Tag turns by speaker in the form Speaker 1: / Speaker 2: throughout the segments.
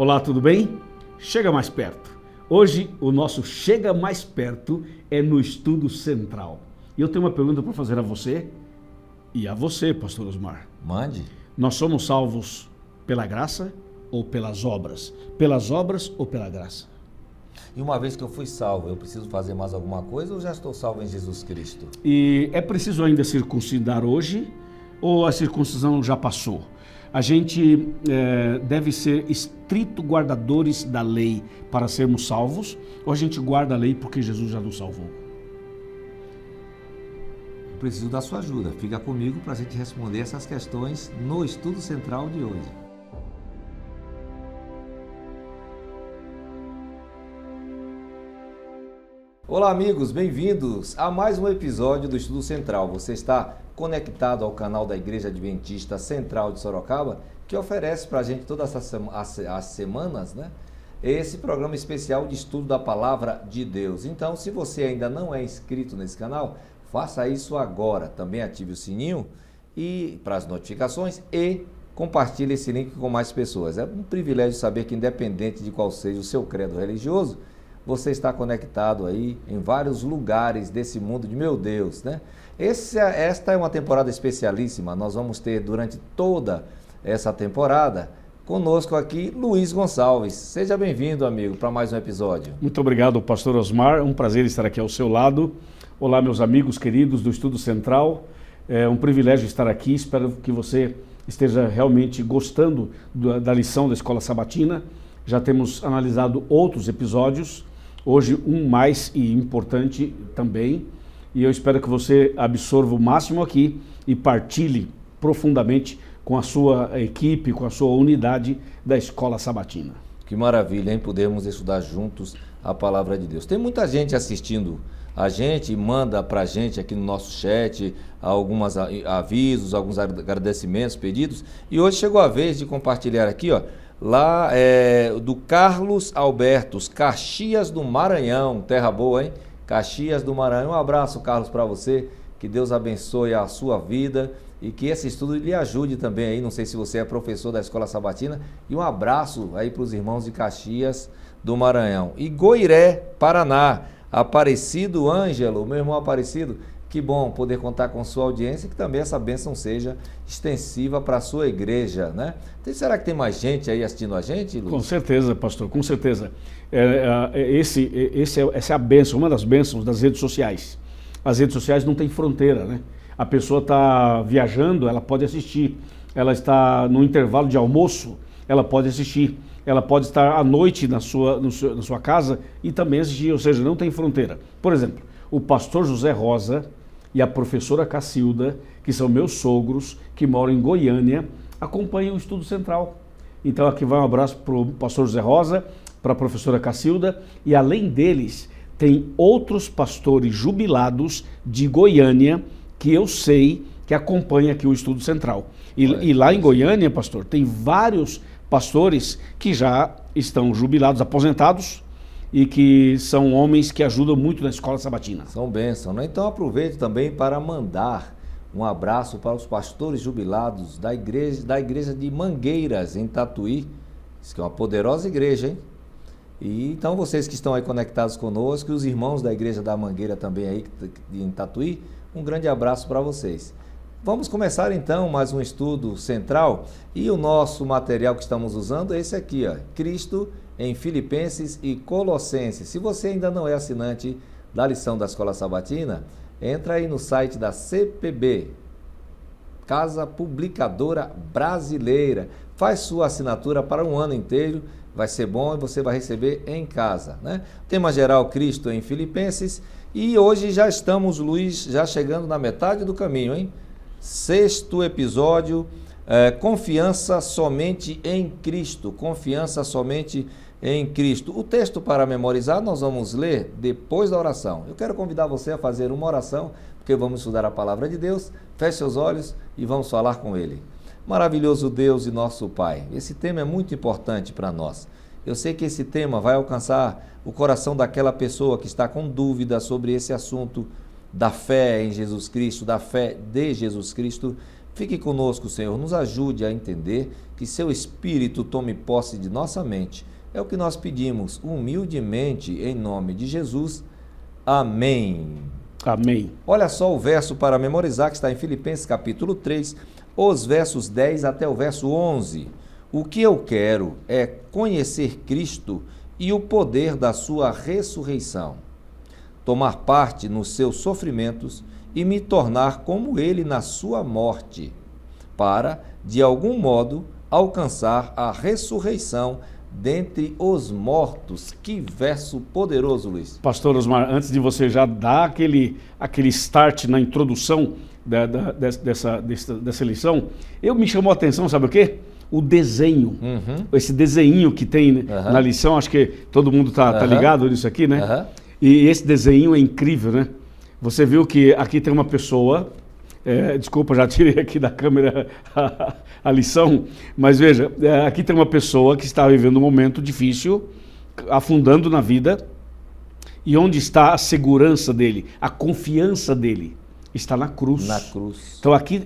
Speaker 1: Olá, tudo bem? Chega mais perto. Hoje o nosso Chega Mais Perto é no Estudo Central. E eu tenho uma pergunta para fazer a você e a você, pastor Osmar.
Speaker 2: Mande.
Speaker 1: Nós somos salvos pela graça ou pelas obras? Pelas obras ou pela graça?
Speaker 2: E uma vez que eu fui salvo, eu preciso fazer mais alguma coisa ou já estou salvo em Jesus Cristo?
Speaker 1: E é preciso ainda circuncidar hoje ou a circuncisão já passou? A gente deve ser estrito guardadores da lei para sermos salvos, ou a gente guarda a lei porque Jesus já nos salvou?
Speaker 2: Eu preciso da sua ajuda. Fica comigo para a gente responder essas questões no Estudo Central de hoje. Olá amigos, bem-vindos a mais um episódio do Estudo Central. Você está conectado ao canal da Igreja Adventista Central de Sorocaba, que oferece para a gente todas as semanas, esse programa especial de estudo da Palavra de Deus. Então, se você ainda não é inscrito nesse canal, faça isso agora. Também ative o sininho para as notificações e compartilhe esse link com mais pessoas. É um privilégio saber que, independente de qual seja o seu credo religioso, você está conectado aí em vários lugares desse mundo de meu Deus, Esta é uma temporada especialíssima. Nós vamos ter durante toda essa temporada conosco aqui Luiz Gonçalves. Seja bem-vindo, amigo, para mais um episódio.
Speaker 1: Muito obrigado, pastor Osmar. Um prazer estar aqui ao seu lado. Olá, meus amigos queridos do Estudo Central. É um privilégio estar aqui. Espero que você esteja realmente gostando da lição da Escola Sabatina. Já temos analisado outros episódios. Hoje um mais e importante também, e eu espero que você absorva o máximo aqui e partilhe profundamente com a sua equipe, com a sua unidade da Escola Sabatina.
Speaker 2: Que maravilha, hein? Podermos estudar juntos a Palavra de Deus. Tem muita gente assistindo a gente, manda pra gente aqui no nosso chat alguns avisos, alguns agradecimentos, pedidos, e hoje chegou a vez de compartilhar aqui, lá do Carlos Albertos, Caxias do Maranhão, terra boa, hein? Caxias do Maranhão. Um abraço, Carlos, para você, que Deus abençoe a sua vida e que esse estudo lhe ajude também aí, não sei se você é professor da Escola Sabatina, e um abraço aí para os irmãos de Caxias do Maranhão. E Goiré, Paraná, Aparecido Ângelo, meu irmão Aparecido, que bom poder contar com sua audiência e que também essa bênção seja extensiva para a sua igreja, Será que tem mais gente aí assistindo a gente, Luiz?
Speaker 1: Com certeza, pastor, com certeza. Essa é a bênção, uma das bênçãos das redes sociais. As redes sociais não têm fronteira, A pessoa está viajando, ela pode assistir. Ela está no intervalo de almoço, ela pode assistir. Ela pode estar à noite na sua casa e também assistir, ou seja, não tem fronteira. Por exemplo, o pastor José Rosa e a professora Cacilda, que são meus sogros, que moram em Goiânia, acompanham o Estudo Central. Então aqui vai um abraço para o pastor José Rosa, para a professora Cacilda, e além deles, tem outros pastores jubilados de Goiânia, que eu sei que acompanham aqui o Estudo Central. E lá em Goiânia, pastor, tem vários pastores que já estão jubilados, aposentados, e que são homens que ajudam muito na Escola Sabatina.
Speaker 2: São bênçãos, Então aproveito também para mandar um abraço para os pastores jubilados da igreja de Mangueiras, em Tatuí. Isso que é uma poderosa igreja, hein? E então vocês que estão aí conectados conosco, e os irmãos da igreja da Mangueira também aí em Tatuí, um grande abraço para vocês. Vamos começar então mais um estudo central, e o nosso material que estamos usando é esse aqui, Cristo em Filipenses e Colossenses. Se você ainda não é assinante da lição da Escola Sabatina, entra aí no site da CPB, Casa Publicadora Brasileira, faz sua assinatura para um ano inteiro, vai ser bom e você vai receber em casa, Tema geral, Cristo em Filipenses, e hoje já estamos, Luiz, já chegando na metade do caminho, hein? 6º episódio, confiança somente em Cristo, confiança somente em Cristo. O texto para memorizar nós vamos ler depois da oração. Eu quero convidar você a fazer uma oração, porque vamos estudar a Palavra de Deus. Feche seus olhos e vamos falar com Ele. Maravilhoso Deus e nosso Pai, esse tema é muito importante para nós. Eu sei que esse tema vai alcançar o coração daquela pessoa que está com dúvida sobre esse assunto da fé em Jesus Cristo, da fé de Jesus Cristo. Fique conosco, Senhor, nos ajude a entender que seu Espírito tome posse de nossa mente. É o que nós pedimos humildemente em nome de Jesus. Amém.
Speaker 1: Amém.
Speaker 2: Olha só o verso para memorizar que está em Filipenses capítulo 3, os versos 10 até o verso 11. O que eu quero é conhecer Cristo e o poder da sua ressurreição, tomar parte nos seus sofrimentos e me tornar como ele na sua morte, para, de algum modo, alcançar a ressurreição dentre os mortos. Que verso poderoso, Luiz.
Speaker 1: Pastor Osmar, antes de você já dar aquele start na introdução dessa lição, me chamou a atenção, sabe o quê? O desenho, esse desenho que tem na lição, acho que todo mundo tá ligado nisso aqui, né? E esse desenho é incrível, né? Você viu que aqui tem uma pessoa, desculpa, já tirei aqui da câmera a lição, mas veja, aqui tem uma pessoa que está vivendo um momento difícil, afundando na vida, e onde está a segurança dele, a confiança dele? Está na cruz.
Speaker 2: Na cruz.
Speaker 1: Então aqui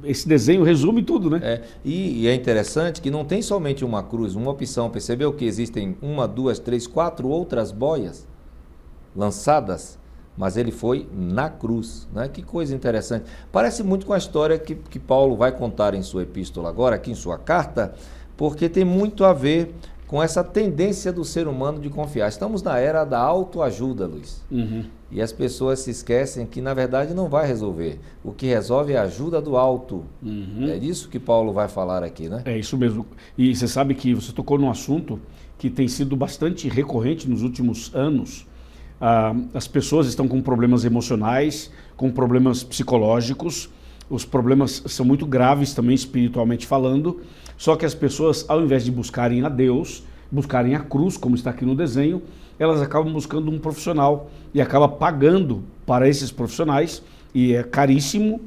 Speaker 1: esse desenho resume tudo, né?
Speaker 2: E é interessante que não tem somente uma cruz, uma opção. Percebeu que existem 1, 2, 3, 4 outras boias lançadas, mas ele foi na cruz, né? Que coisa interessante. Parece muito com a história que Paulo vai contar em sua epístola agora, aqui em sua carta, porque tem muito a ver com essa tendência do ser humano de confiar. Estamos na era da autoajuda, Luiz. E as pessoas se esquecem que, na verdade, não vai resolver. O que resolve é a ajuda do alto. É disso que Paulo vai falar aqui, né?
Speaker 1: É isso mesmo. E você sabe que você tocou num assunto que tem sido bastante recorrente nos últimos anos. As pessoas estão com problemas emocionais, com problemas psicológicos. Os problemas são muito graves também, espiritualmente falando. Só que as pessoas, ao invés de buscarem a Deus, buscarem a cruz, como está aqui no desenho, elas acabam buscando um profissional e acabam pagando para esses profissionais, e é caríssimo,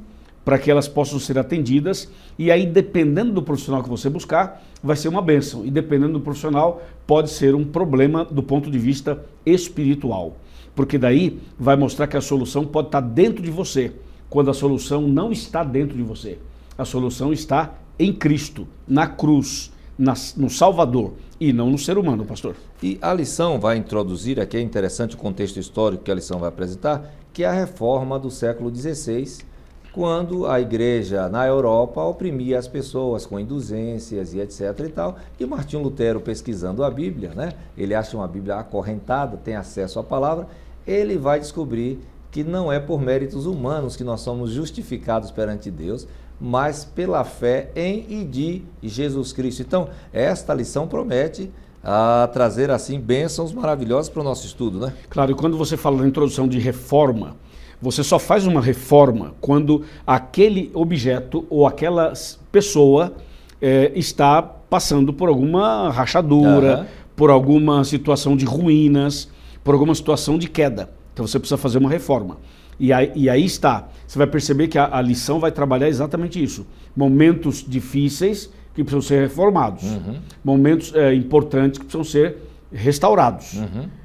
Speaker 1: para que elas possam ser atendidas. E aí, dependendo do profissional que você buscar, vai ser uma bênção. E dependendo do profissional, pode ser um problema do ponto de vista espiritual. Porque daí vai mostrar que a solução pode estar dentro de você, quando a solução não está dentro de você. A solução está em Cristo, na cruz, no Salvador, e não no ser humano, pastor.
Speaker 2: E a lição vai introduzir, aqui é interessante o contexto histórico que a lição vai apresentar, que é a reforma do século XVI, quando a igreja na Europa oprimia as pessoas com indulgências e etc. e tal, e Martinho Lutero, pesquisando a Bíblia, né? Ele acha uma Bíblia acorrentada, tem acesso à palavra, ele vai descobrir que não é por méritos humanos que nós somos justificados perante Deus, mas pela fé em e de Jesus Cristo. Então, esta lição promete trazer assim bênçãos maravilhosas para o nosso estudo, né?
Speaker 1: Claro, e quando você fala na introdução de reforma, você só faz uma reforma quando aquele objeto ou aquela pessoa está passando por alguma rachadura, por alguma situação de ruínas, por alguma situação de queda. Então você precisa fazer uma reforma. E aí está, você vai perceber que a lição vai trabalhar exatamente isso. Momentos difíceis que precisam ser reformados. Momentos importantes que precisam ser restaurados.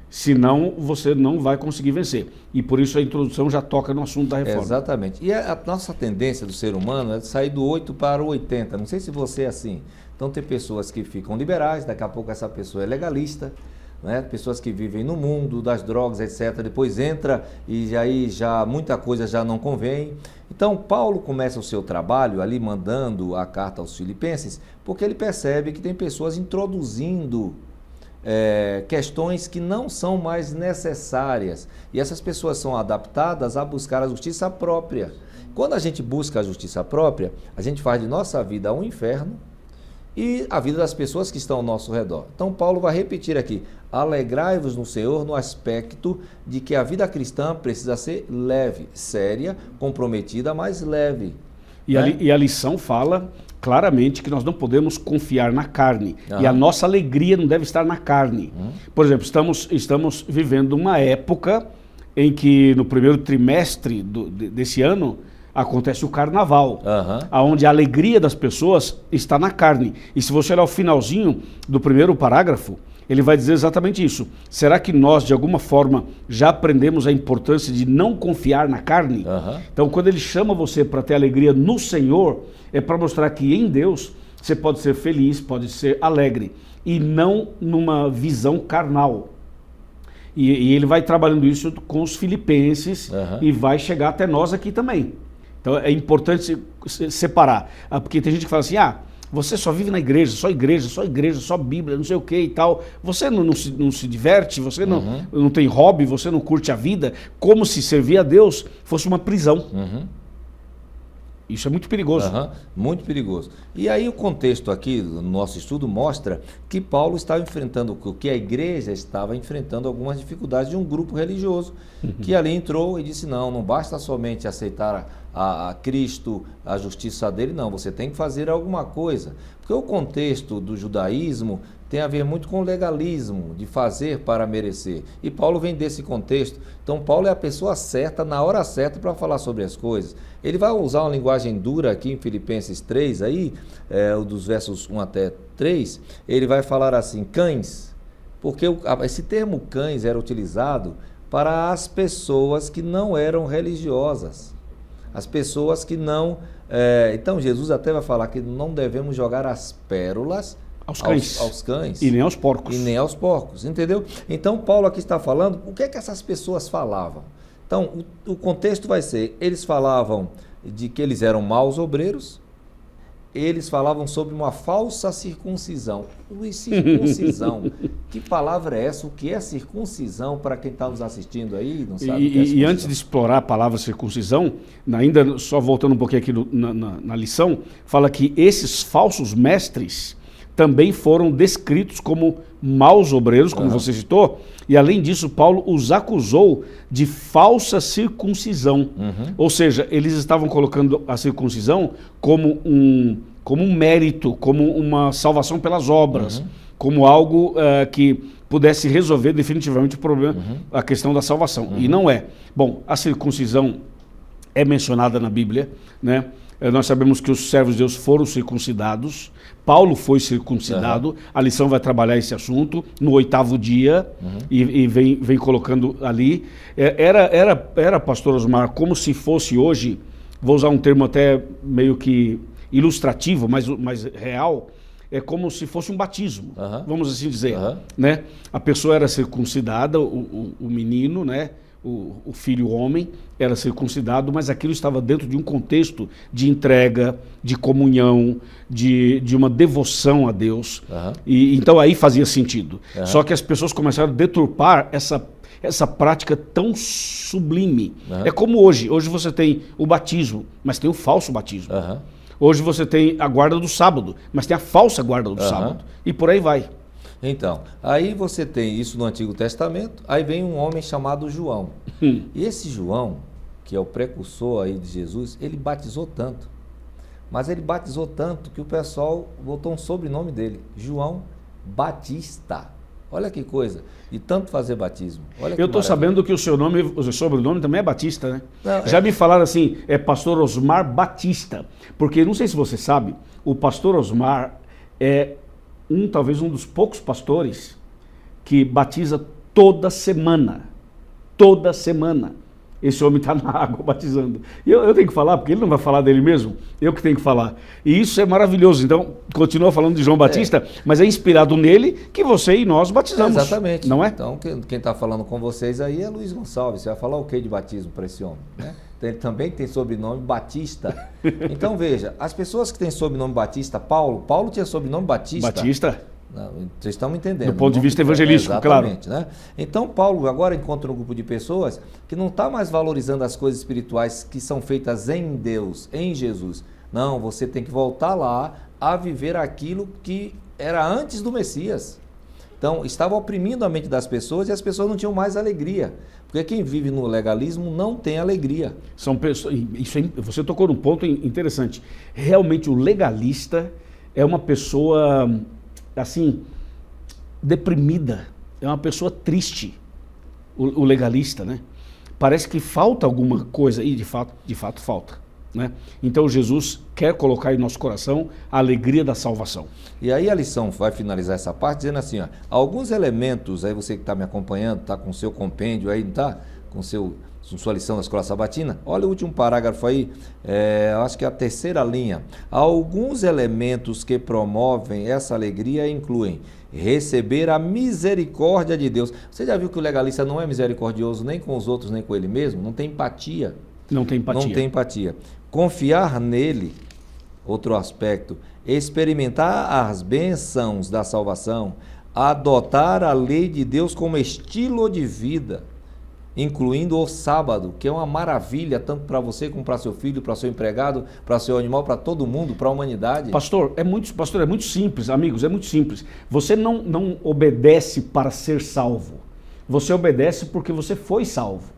Speaker 1: Senão você não vai conseguir vencer. E por isso a introdução já toca no assunto da reforma.
Speaker 2: Exatamente. E a nossa tendência do ser humano é de sair do 8 para o 80. Não sei se você é assim. Então tem pessoas que ficam liberais, daqui a pouco essa pessoa é legalista, né? Pessoas que vivem no mundo das drogas, etc. Depois entra e aí já muita coisa já não convém. Então Paulo começa o seu trabalho ali mandando a carta aos Filipenses, porque ele percebe que tem pessoas introduzindo questões que não são mais necessárias. E essas pessoas são adaptadas a buscar a justiça própria. Quando a gente busca a justiça própria, a gente faz de nossa vida um inferno e a vida das pessoas que estão ao nosso redor. Então Paulo vai repetir aqui: alegrai-vos no Senhor, no aspecto de que a vida cristã precisa ser leve, séria, comprometida, mas leve.
Speaker 1: E a lição fala claramente que nós não podemos confiar na carne. E a nossa alegria não deve estar na carne. Por exemplo, estamos vivendo uma época em que no primeiro trimestre desse ano acontece o carnaval, onde a alegria das pessoas está na carne. E se você olhar o finalzinho do primeiro parágrafo, ele vai dizer exatamente isso. Será que nós, de alguma forma, já aprendemos a importância de não confiar na carne? Então, quando ele chama você para ter alegria no Senhor, é para mostrar que em Deus você pode ser feliz, pode ser alegre, e não numa visão carnal. E ele vai trabalhando isso com os filipenses e vai chegar até nós aqui também. Então é importante separar, porque tem gente que fala assim, você só vive na igreja, só Bíblia, não sei o que e tal. Você não se diverte, você não tem hobby, você não curte a vida, como se servir a Deus fosse uma prisão. Isso é muito perigoso.
Speaker 2: Muito perigoso. E aí o contexto aqui do nosso estudo mostra que Paulo estava enfrentando, que a igreja estava enfrentando algumas dificuldades de um grupo religioso que ali entrou e disse, não basta somente aceitar a Cristo, a justiça dele, não, você tem que fazer alguma coisa. Porque o contexto do judaísmo tem a ver muito com o legalismo, de fazer para merecer. E Paulo vem desse contexto. Então Paulo é a pessoa certa, na hora certa, para falar sobre as coisas. Ele vai usar uma linguagem dura aqui em Filipenses 3, aí, dos versos 1 até 3, ele vai falar assim, cães, porque esse termo cães era utilizado para as pessoas que não eram religiosas, as pessoas que não... então Jesus até vai falar que não devemos jogar as pérolas aos cães.
Speaker 1: E nem aos porcos.
Speaker 2: E nem aos porcos, entendeu? Então Paulo aqui está falando, o que é que essas pessoas falavam? Então, o contexto vai ser, eles falavam de que eles eram maus obreiros, eles falavam sobre uma falsa circuncisão. Circuncisão, que palavra é essa? O que é circuncisão para quem está nos assistindo aí? Não sabe o que é
Speaker 1: e antes de explorar a palavra circuncisão, ainda só voltando um pouquinho aqui na lição, fala que esses falsos mestres também foram descritos como maus obreiros, como você citou, e além disso, Paulo os acusou de falsa circuncisão. Ou seja, eles estavam colocando a circuncisão como um mérito, como uma salvação pelas obras, como algo que pudesse resolver definitivamente o problema, a questão da salvação. E não é. Bom, a circuncisão é mencionada na Bíblia, né? Nós sabemos que os servos de Deus foram circuncidados, Paulo foi circuncidado, a lição vai trabalhar esse assunto no 8º dia e vem colocando ali. Era, pastor Osmar, como se fosse hoje, vou usar um termo até meio que ilustrativo, mas real, é como se fosse um batismo, vamos assim dizer. Né? A pessoa era circuncidada, o menino, né? O filho homem era circuncidado, mas aquilo estava dentro de um contexto de entrega, de comunhão, de uma devoção a Deus. E então aí fazia sentido. Só que as pessoas começaram a deturpar essa prática tão sublime. É como hoje você tem o batismo, mas tem o falso batismo. Hoje você tem a guarda do sábado, mas tem a falsa guarda do sábado. E por aí vai.
Speaker 2: Então, aí você tem isso no Antigo Testamento, aí vem um homem chamado João. E esse João, que é o precursor aí de Jesus, ele batizou tanto. Mas ele batizou tanto que o pessoal botou um sobrenome dele, João Batista. Olha que coisa, de tanto fazer batismo. Olha que
Speaker 1: eu estou sabendo que o seu sobrenome também é Batista, né?
Speaker 2: Não,
Speaker 1: já me falaram assim, é pastor Osmar Batista. Porque, não sei se você sabe, o pastor Osmar é talvez um dos poucos pastores que batiza toda semana. Toda semana. Esse homem está na água batizando. E eu tenho que falar, porque ele não vai falar dele mesmo, eu que tenho que falar. E isso é maravilhoso. Então, continua falando de João Batista, mas é inspirado nele que você e nós batizamos.
Speaker 2: Exatamente.
Speaker 1: Não é?
Speaker 2: Então, quem está falando com vocês aí é Luiz Gonçalves. Você vai falar o que de batismo para esse homem? Né? Ele também tem sobrenome Batista. Então, veja, as pessoas que têm sobrenome Batista, Paulo tinha sobrenome Batista.
Speaker 1: Batista?
Speaker 2: Não, vocês estão me entendendo.
Speaker 1: Do ponto de vista evangelístico, claro.
Speaker 2: Né? Então, Paulo agora encontra um grupo de pessoas que não está mais valorizando as coisas espirituais que são feitas em Deus, em Jesus. Não, você tem que voltar lá a viver aquilo que era antes do Messias. Então, estava oprimindo a mente das pessoas e as pessoas não tinham mais alegria. Porque quem vive no legalismo não tem alegria.
Speaker 1: São pessoas, você tocou num ponto interessante. Realmente o legalista é uma pessoa, assim, deprimida. É uma pessoa triste, o legalista, né? Parece que falta alguma coisa e de fato falta. né? Então Jesus quer colocar em nosso coração a alegria da salvação.
Speaker 2: E aí a lição vai finalizar essa parte dizendo assim, ó, alguns elementos, aí você que está me acompanhando, está com o seu compêndio aí, não está? Com sua lição da Escola Sabatina, olha o último parágrafo aí, eu acho que é a terceira linha. Alguns elementos que promovem essa alegria incluem receber a misericórdia de Deus. Você já viu que o legalista não é misericordioso nem com os outros, nem com ele mesmo? Não tem empatia.
Speaker 1: Não tem empatia.
Speaker 2: Não tem empatia. Confiar nele, outro aspecto, experimentar as bênçãos da salvação, adotar a lei de Deus como estilo de vida, incluindo o sábado, que é uma maravilha, tanto para você como para seu filho, para seu empregado, para seu animal, para todo mundo, para a humanidade.
Speaker 1: Pastor, é muito simples, amigos, é muito simples. Você não obedece para ser salvo. Você obedece porque você foi salvo.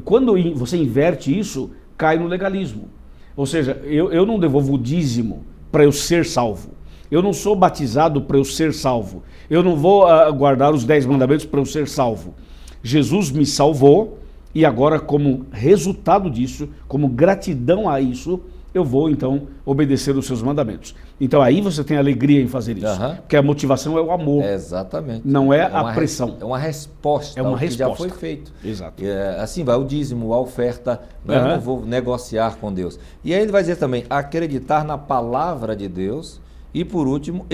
Speaker 1: Quando você inverte isso, cai no legalismo. Ou seja, eu não devolvo o dízimo para eu ser salvo. Eu não sou batizado para eu ser salvo. Eu não vou guardar os 10 mandamentos para eu ser salvo. Jesus me salvou e agora, como resultado disso, como gratidão a isso, eu vou então obedecer os seus mandamentos. Então aí você tem alegria em fazer isso, porque a motivação é o amor.
Speaker 2: Exatamente.
Speaker 1: Não é a pressão.
Speaker 2: É uma resposta
Speaker 1: ao
Speaker 2: que já foi feito.
Speaker 1: Exato.
Speaker 2: Assim vai o dízimo, a oferta, eu não vou negociar com Deus. E aí ele vai dizer também, acreditar na palavra de Deus e por último,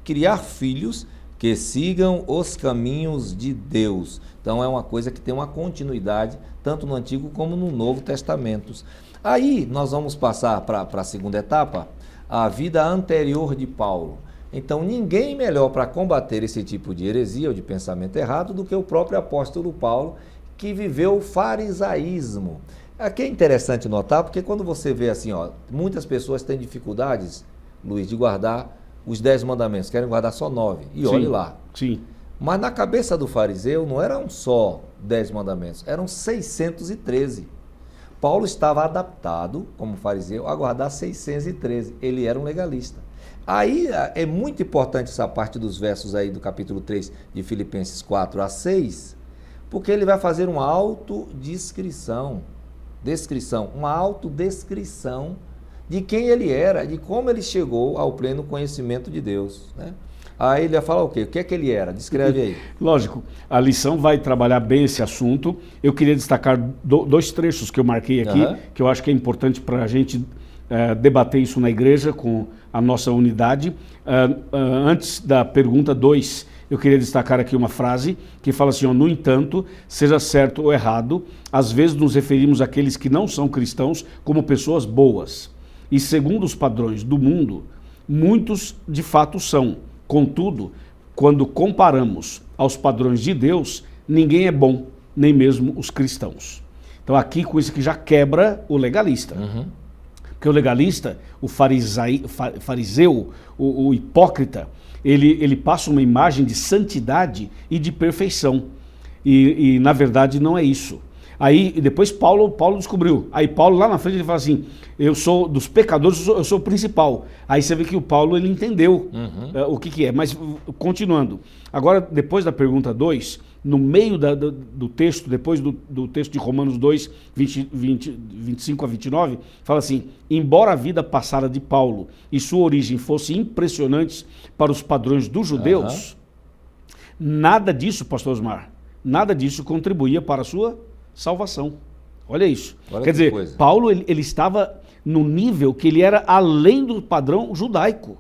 Speaker 2: criar filhos que sigam os caminhos de Deus. Então é uma coisa que tem uma continuidade, tanto no Antigo como no Novo Testamento. Aí nós vamos passar para a segunda etapa, a vida anterior de Paulo. Então ninguém melhor para combater esse tipo de heresia ou de pensamento errado do que o próprio apóstolo Paulo, que viveu o farisaísmo. Aqui é interessante notar, porque quando você vê assim, muitas pessoas têm dificuldades, Luiz, de guardar os 10 mandamentos, querem guardar só 9, e olhe lá.
Speaker 1: Sim.
Speaker 2: Mas na cabeça do fariseu não eram só 10 mandamentos, eram 613. Paulo estava adaptado, como fariseu, a guardar 613. Ele era um legalista. Aí é muito importante essa parte dos versos aí do capítulo 3 de Filipenses 4 a 6, porque ele vai fazer uma autodescrição, uma autodescrição de quem ele era, de como ele chegou ao pleno conhecimento de Deus, né? Aí ele vai falar o quê? O que é que ele era? Descreve aí.
Speaker 1: Lógico, a lição vai trabalhar bem esse assunto. Eu queria destacar dois trechos que eu marquei aqui, que eu acho que é importante para a gente debater isso na igreja com a nossa unidade. Antes da pergunta 2, eu queria destacar aqui uma frase que fala assim, no entanto, seja certo ou errado, às vezes nos referimos àqueles que não são cristãos como pessoas boas. E segundo os padrões do mundo, muitos de fato são. Contudo, quando comparamos aos padrões de Deus, ninguém é bom, nem mesmo os cristãos. Então aqui com isso que já quebra o legalista. Porque o legalista, o fariseu, o hipócrita, ele passa uma imagem de santidade e de perfeição. E na verdade não é isso. Aí depois Paulo descobriu. Aí Paulo lá na frente ele fala assim, eu sou dos pecadores, eu sou o principal. Aí você vê que o Paulo ele entendeu o que é. Mas continuando, agora depois da pergunta 2, no meio do texto, depois do texto de Romanos 2, 25 a 29, fala assim, embora a vida passada de Paulo e sua origem fosse impressionantes para os padrões dos judeus, nada disso, pastor Osmar, nada disso contribuía para a sua salvação. Olha isso. Quer dizer, coisa. Paulo ele estava no nível que ele era além do padrão judaico.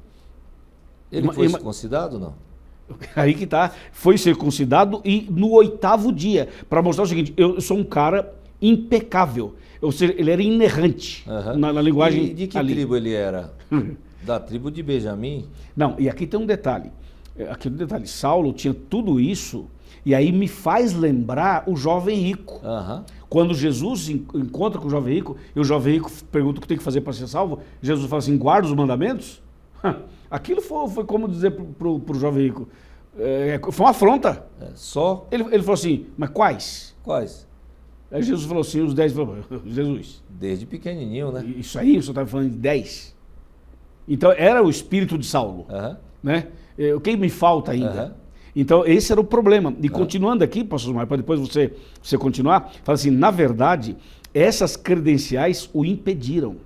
Speaker 2: Ele foi circuncidado ou não?
Speaker 1: Aí que tá. Foi circuncidado e no 8º dia. Para mostrar o seguinte, eu sou um cara impecável. Ou seja, ele era inerrante na linguagem.
Speaker 2: E de que tribo ele era? Da tribo de Benjamim?
Speaker 1: Não, e aqui tem um detalhe. Saulo tinha tudo isso. E aí me faz lembrar o jovem rico. Quando Jesus encontra com o jovem rico, e o jovem rico pergunta o que tem que fazer para ser salvo, Jesus fala assim, guarda os mandamentos? Aquilo foi como dizer para o jovem rico, foi uma afronta.
Speaker 2: Só?
Speaker 1: Ele falou assim, mas quais?
Speaker 2: Quais?
Speaker 1: Aí Jesus falou assim, os 10, falou, Jesus.
Speaker 2: Desde pequenininho, né?
Speaker 1: Isso aí, o senhor estava falando de 10. Então era o espírito de Saulo. Né? O que me falta ainda? Então, esse era o problema. E continuando aqui, pastor Osmar, para depois você continuar, fala assim, na verdade, Essas credenciais o impediram,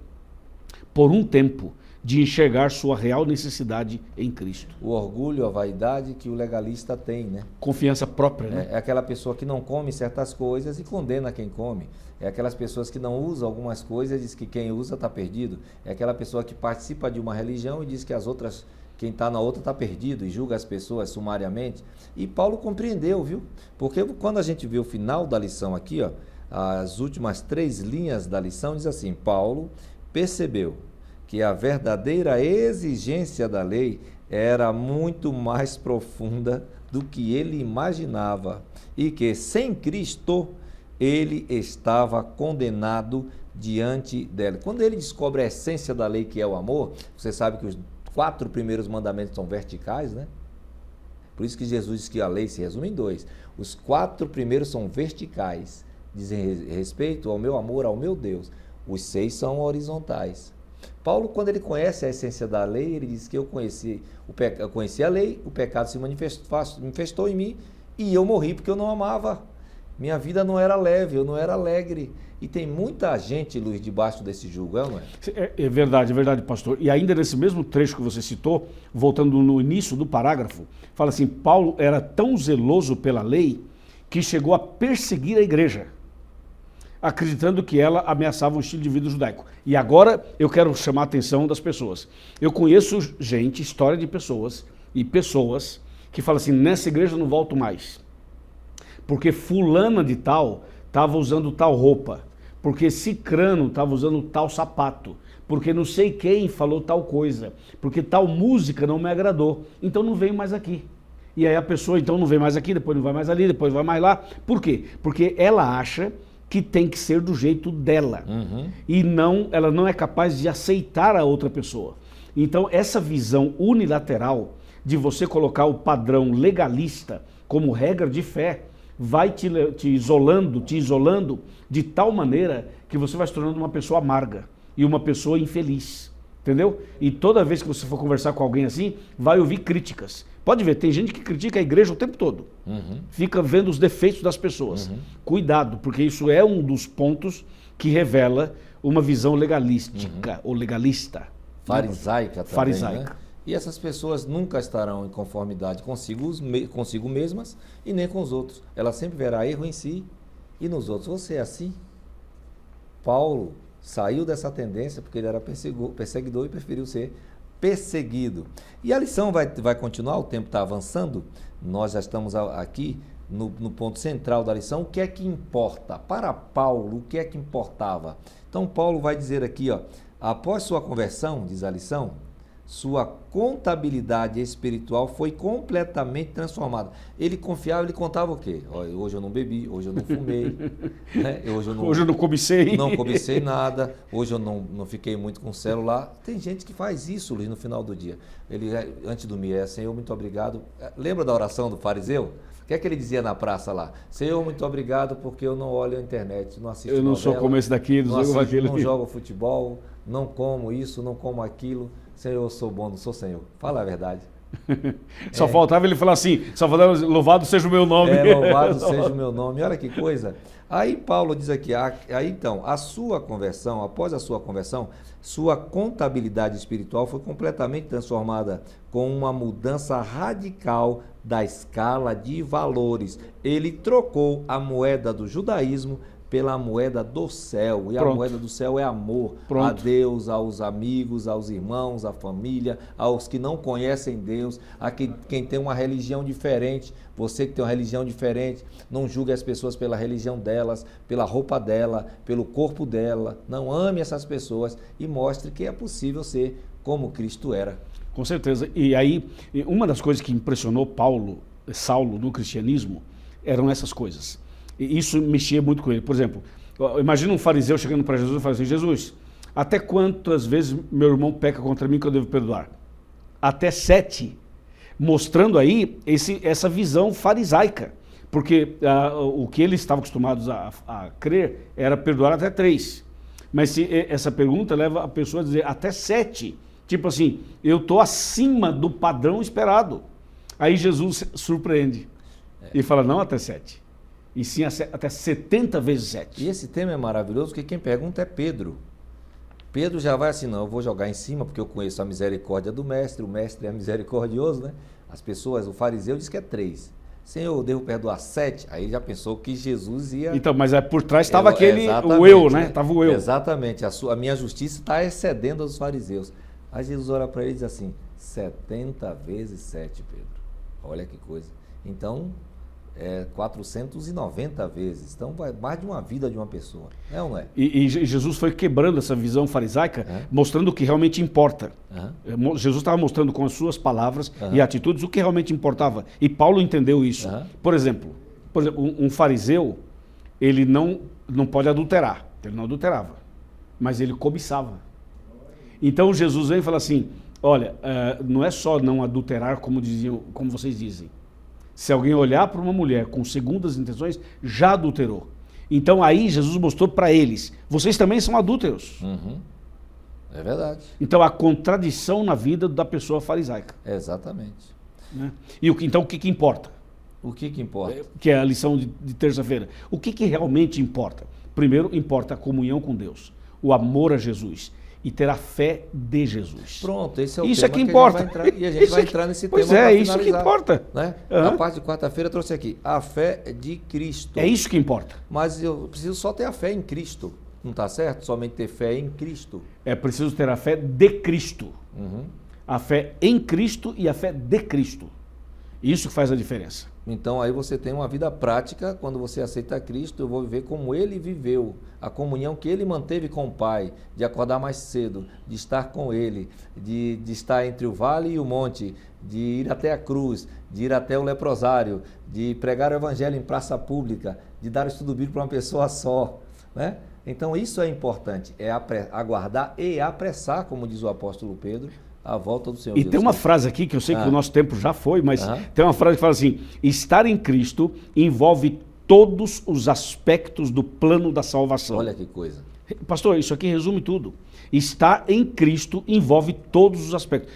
Speaker 1: por um tempo, de enxergar sua real necessidade em Cristo.
Speaker 2: O orgulho, a vaidade que o legalista tem, né?
Speaker 1: Confiança própria, né?
Speaker 2: É aquela pessoa que não come certas coisas e condena quem come. É aquelas pessoas que não usam algumas coisas e diz que quem usa está perdido. É aquela pessoa que participa de uma religião e diz que as outras, quem está na outra está perdido e julga as pessoas sumariamente. E Paulo compreendeu, viu? Porque quando a gente vê o final da lição aqui, ó, as últimas 3 linhas da lição diz assim: Paulo percebeu que a verdadeira exigência da lei era muito mais profunda do que ele imaginava e que, sem Cristo, ele estava condenado diante dela. Quando ele descobre a essência da lei, que é o amor, você sabe que os 4 primeiros mandamentos são verticais, né? Por isso que Jesus diz que a lei se resume em 2. Os 4 primeiros são verticais, dizem respeito ao meu amor, ao meu Deus. Os 6 são horizontais. Paulo, quando ele conhece a essência da lei, ele diz que eu conheci a lei, o pecado se manifestou em mim e eu morri porque eu não amava. Minha vida não era leve, eu não era alegre. E tem muita gente, Luiz, debaixo desse jugo, não é?
Speaker 1: É verdade, pastor. E ainda nesse mesmo trecho que você citou, voltando no início do parágrafo, fala assim: Paulo era tão zeloso pela lei que chegou a perseguir a igreja, acreditando que ela ameaçava o estilo de vida judaico. E agora eu quero chamar a atenção das pessoas. Eu conheço gente, história de pessoas, e pessoas que falam assim: nessa igreja eu não volto mais, porque fulana de tal estava usando tal roupa, porque cicrano estava usando tal sapato, porque não sei quem falou tal coisa, porque tal música não me agradou, então não venho mais aqui. E aí a pessoa então não vem mais aqui, depois não vai mais ali, depois vai mais lá. Por quê? Porque ela acha que tem que ser do jeito dela. E ela não é capaz de aceitar a outra pessoa. Então essa visão unilateral de você colocar o padrão legalista como regra de fé vai te isolando de tal maneira que você vai se tornando uma pessoa amarga e uma pessoa infeliz. Entendeu? E toda vez que você for conversar com alguém assim, vai ouvir críticas. Pode ver, tem gente que critica a igreja o tempo todo. Fica vendo os defeitos das pessoas. Cuidado, porque isso é um dos pontos que revela uma visão legalística ou legalista.
Speaker 2: Farisaica também,
Speaker 1: farisaica.
Speaker 2: Né? E essas pessoas nunca estarão em conformidade consigo mesmas e nem com os outros. Ela sempre verá erro em si e nos outros. Você é assim? Paulo saiu dessa tendência porque ele era perseguidor e preferiu ser perseguido. E a lição vai continuar, o tempo está avançando. Nós já estamos aqui no ponto central da lição. O que é que importa? Para Paulo, o que é que importava? Então Paulo vai dizer aqui, ó, após sua conversão, diz a lição, sua contabilidade espiritual foi completamente transformada. Ele confiava, ele contava o quê? Hoje eu não bebi, hoje eu não fumei, né? Hoje eu não cobicei. Não cobicei nada, hoje eu não fiquei muito com o celular. Tem gente que faz isso, Luiz, no final do dia. Ele, antes de dormir, Senhor, muito obrigado. Lembra da oração do fariseu? O que é que ele dizia na praça lá? Senhor, muito obrigado porque eu não olho a internet, não assisto novela. Eu não
Speaker 1: sou como esse daqui,
Speaker 2: não jogo futebol, não como isso, não como aquilo. Senhor, eu sou bom, não sou Senhor. Fala a verdade.
Speaker 1: Só faltava ele falar assim, só faltava louvado seja o meu nome.
Speaker 2: Louvado seja o meu nome. Olha que coisa. Aí Paulo diz aqui, então, a sua conversão, após a sua conversão, sua contabilidade espiritual foi completamente transformada com uma mudança radical da escala de valores. Ele trocou a moeda do judaísmo pela moeda do céu, e a moeda do céu é amor a Deus, aos amigos, aos irmãos, à família, aos que não conhecem Deus, a quem tem uma religião diferente. Você que tem uma religião diferente, não julgue as pessoas pela religião delas, pela roupa dela, pelo corpo dela. Não, ame essas pessoas e mostre que é possível ser como Cristo era.
Speaker 1: Com certeza. E aí, uma das coisas que impressionou Saulo no cristianismo eram essas coisas. E isso mexia muito com ele. Por exemplo, imagina um fariseu chegando para Jesus e falando assim: Jesus, até quantas vezes meu irmão peca contra mim que eu devo perdoar? Até 7. Mostrando aí essa visão farisaica. Porque o que eles estavam acostumados a crer era perdoar até 3. Mas essa pergunta leva a pessoa a dizer até 7. Tipo assim, eu estou acima do padrão esperado. Aí Jesus surpreende e fala, não até 7. e sim até 70 vezes 7.
Speaker 2: E esse tema é maravilhoso porque quem pergunta é Pedro. Pedro já vai assim, não, eu vou jogar em cima porque eu conheço a misericórdia do mestre, o mestre é misericordioso, né? As pessoas, o fariseu diz que é 3. Senhor, eu devo perdoar 7? Aí ele já pensou que Jesus ia...
Speaker 1: Então, mas por trás estava o eu, né? Estava o eu.
Speaker 2: Exatamente, a minha justiça está excedendo a dos fariseus. Aí Jesus olha para ele e diz assim, 70 vezes 7, Pedro. Olha que coisa. Então, 490 vezes. Então, vai mais de uma vida de uma pessoa. É ou não é?
Speaker 1: E Jesus foi quebrando essa visão farisaica, mostrando o que realmente importa. Jesus estava mostrando com as suas palavras e atitudes o que realmente importava. E Paulo entendeu isso. Por exemplo, um fariseu, ele não pode adulterar. Ele não adulterava, mas ele cobiçava. Então Jesus vem e fala assim, olha, não é só não adulterar como vocês dizem. Se alguém olhar para uma mulher com segundas intenções, já adulterou. Então aí Jesus mostrou para eles, vocês também são adúlteros.
Speaker 2: É verdade.
Speaker 1: Então a contradição na vida da pessoa farisaica.
Speaker 2: Exatamente.
Speaker 1: Né? E então o que importa?
Speaker 2: O que importa?
Speaker 1: Que é a lição de terça-feira. O que realmente importa? Primeiro, importa a comunhão com Deus, o amor a Jesus e ter a fé de Jesus.
Speaker 2: Pronto, esse é o
Speaker 1: isso
Speaker 2: tema
Speaker 1: é que importa.
Speaker 2: E a gente vai entrar nesse tema.
Speaker 1: Pois é, isso que importa.
Speaker 2: Né? Na parte de quarta-feira eu trouxe aqui, a fé de Cristo.
Speaker 1: É isso que importa.
Speaker 2: Mas eu preciso só ter a fé em Cristo. Não está certo? Somente ter fé em Cristo.
Speaker 1: É preciso ter a fé de Cristo. A fé em Cristo e a fé de Cristo. Isso que faz a diferença.
Speaker 2: Então aí você tem uma vida prática, quando você aceita Cristo, eu vou viver como Ele viveu, a comunhão que Ele manteve com o Pai, de acordar mais cedo, de estar com Ele, de estar entre o vale e o monte, de ir até a cruz, de ir até o leprosário, de pregar o Evangelho em praça pública, de dar o estudo bíblico para uma pessoa só, né? Então isso é importante, é aguardar e apressar, como diz o apóstolo Pedro, a volta do Senhor
Speaker 1: E
Speaker 2: Jesus
Speaker 1: tem uma
Speaker 2: Cristo.
Speaker 1: frase aqui, que eu sei que o nosso tempo já foi, mas tem uma frase que fala assim, estar em Cristo envolve todos os aspectos do plano da salvação.
Speaker 2: Olha que coisa.
Speaker 1: Pastor, isso aqui resume tudo. Estar em Cristo envolve todos os aspectos.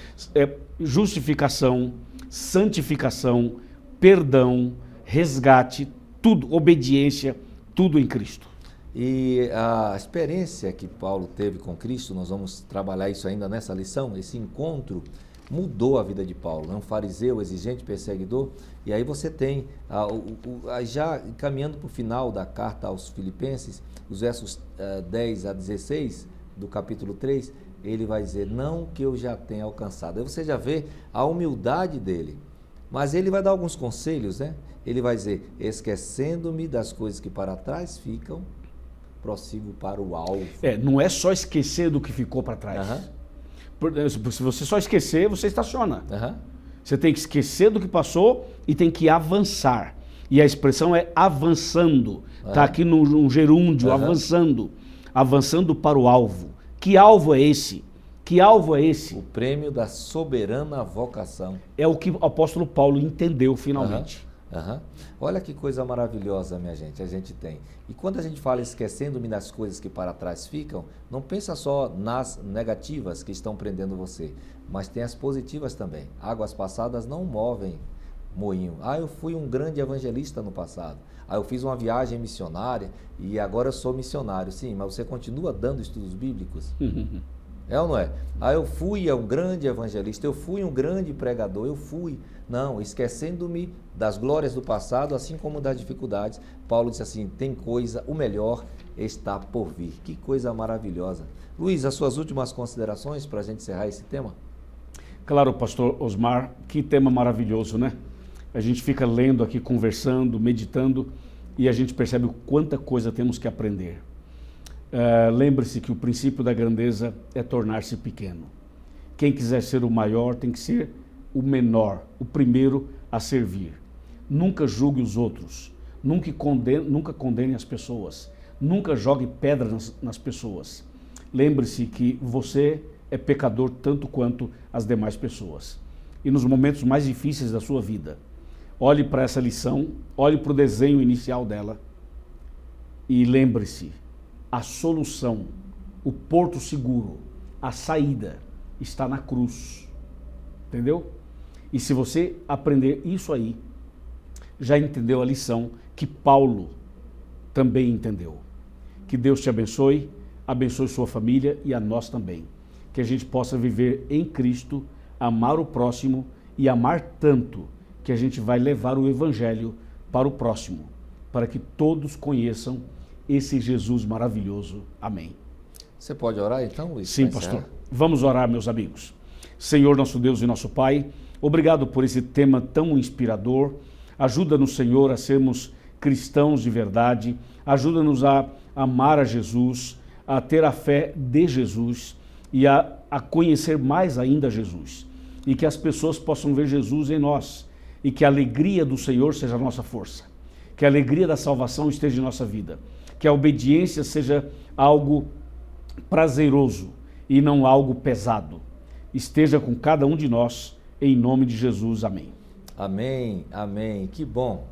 Speaker 1: Justificação, santificação, perdão, resgate, tudo, obediência, tudo em Cristo.
Speaker 2: E a experiência que Paulo teve com Cristo, nós vamos trabalhar isso ainda nessa lição, esse encontro mudou a vida de Paulo, é um fariseu, exigente, perseguidor, e aí você tem, já caminhando para o final da carta aos Filipenses, os versos 10 a 16 do capítulo 3, ele vai dizer, não que eu já tenha alcançado. Aí você já vê a humildade dele, mas ele vai dar alguns conselhos, né? Ele vai dizer, esquecendo-me das coisas que para trás ficam, prossigo para o alvo.
Speaker 1: Não é só esquecer do que ficou para trás. Se você só esquecer, você estaciona. Você tem que esquecer do que passou e tem que avançar. E a expressão é avançando. Está aqui no gerúndio, avançando. Avançando para o alvo. Que alvo é esse? Que alvo é esse?
Speaker 2: O prêmio da soberana vocação.
Speaker 1: É o que o apóstolo Paulo entendeu finalmente.
Speaker 2: Olha que coisa maravilhosa, minha gente, a gente tem. E quando a gente fala esquecendo-me das coisas que para trás ficam, não pensa só nas negativas que estão prendendo você, mas tem as positivas também. Águas passadas não movem moinho. Eu fui um grande evangelista no passado. Eu fiz uma viagem missionária e agora eu sou missionário. Sim, mas você continua dando estudos bíblicos? É ou não é? Eu fui um grande evangelista, eu fui um grande pregador, eu fui. Não, esquecendo-me das glórias do passado, assim como das dificuldades. Paulo disse assim, tem coisa, o melhor está por vir. Que coisa maravilhosa. Luiz, as suas últimas considerações para a gente encerrar esse tema?
Speaker 1: Claro, pastor Osmar, que tema maravilhoso, né? A gente fica lendo aqui, conversando, meditando, e a gente percebe o quanta coisa temos que aprender. Lembre-se que o princípio da grandeza é tornar-se pequeno. Quem quiser ser o maior tem que ser o menor, o primeiro a servir. Nunca julgue os outros, nunca condene as pessoas, nunca jogue pedras nas pessoas. Lembre-se que você é pecador tanto quanto as demais pessoas. E nos momentos mais difíceis da sua vida, olhe para essa lição, olhe para o desenho inicial dela e lembre-se, a solução, o porto seguro, a saída está na cruz. Entendeu? E se você aprender isso aí, já entendeu a lição que Paulo também entendeu. Que Deus te abençoe, abençoe sua família e a nós também. Que a gente possa viver em Cristo, amar o próximo e amar tanto que a gente vai levar o Evangelho para o próximo, para que todos conheçam esse Jesus maravilhoso. Amém.
Speaker 2: Você pode orar então, Luiz?
Speaker 1: Sim, pastor. Vamos orar, meus amigos. Senhor, nosso Deus e nosso Pai, obrigado por esse tema tão inspirador. Ajuda-nos, Senhor, a sermos cristãos de verdade. Ajuda-nos a amar a Jesus, a ter a fé de Jesus e a conhecer mais ainda Jesus. E que as pessoas possam ver Jesus em nós. E que a alegria do Senhor seja a nossa força. Que a alegria da salvação esteja em nossa vida. Que a obediência seja algo prazeroso e não algo pesado. Esteja com cada um de nós, em nome de Jesus. Amém.
Speaker 2: Amém, amém. Que bom,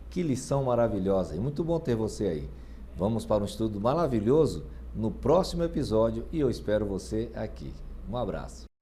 Speaker 2: que lição maravilhosa e muito bom ter você aí. Vamos para um estudo maravilhoso no próximo episódio e eu espero você aqui. Um abraço.